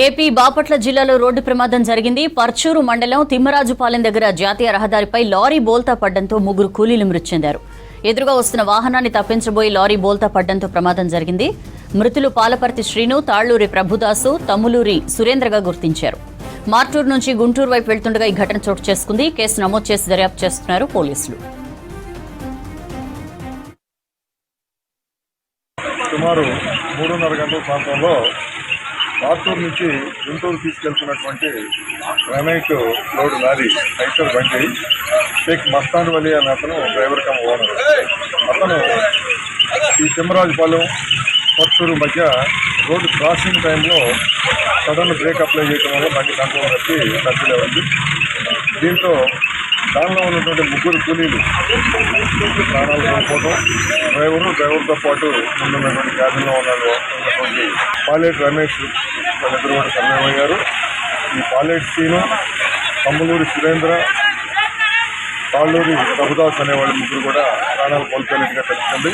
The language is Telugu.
ఏపీ బాపట్ల జిల్లాలో రోడ్డు ప్రమాదం జరిగింది. పర్చూరు మండలం తిమ్మరాజుపాలెం దగ్గర జాతీయ రహదారిపై లారీ బోల్తా పడ్డంతో ముగ్గురు కూలీలు మృతి చెందారు. ఎదురుగా వస్తున్న వాహనాన్ని తప్పించబోయి లారీ బోల్తా పడ్డంతో ప్రమాదం జరిగింది. మృతులు పాలపర్తి శ్రీను, తాళ్లూరి ప్రభుదాసు, తమ్ములూరి సురేంద్రగా గుర్తించారు. మార్టూరు నుంచి గుంటూరు వైపు వెళ్తుండగా ఈ ఘటన చోటు చేసుకుంది. కేసు నమోదు చేసి దర్యాప్తు చేస్తున్నారు పోలీసులు. సుమారు 3:30 గంటల ప్రాంతంలో మార్టూరు నుంచి గుంటూరు తీసుకెళ్తున్నటువంటి గ్రానైట్ లోడ్ లారీ ఐసర్ బండి షేక్ మస్తాన్ వలి అనే అతను డ్రైవర్ కమ్ ఓనర్. అతను ఈ తిమ్మరాజుపాలెం పర్చూరు మధ్య రోడ్డు క్రాసింగ్ టైంలో సడన్ బ్రేక్ అప్లై చేయడం వల్ల బండి కంట్రోల్ తప్పి డబ్బులు ఉంది. దీంతో దానిలో ఉన్నటువంటి ముగ్గురు కూలీలు ప్రాణాలు కోల్పోవడం, డ్రైవర్తో పాటు ముందున్నటువంటి క్యాబిన్లో ఉన్నటువంటి పాలేటి రమేష్ వాళ్ళిద్దరు కూడా సర్వైవ్ అయ్యారు. ఈ పాలేటి శ్రీను, తమ్ములూరి సురేంద్ర, తాళ్ళూరి ప్రభుదాస్ అనేవాళ్ళు ముగ్గురు కూడా ప్రాణాలు కోల్పోయినట్టుగా తెలుస్తుంది.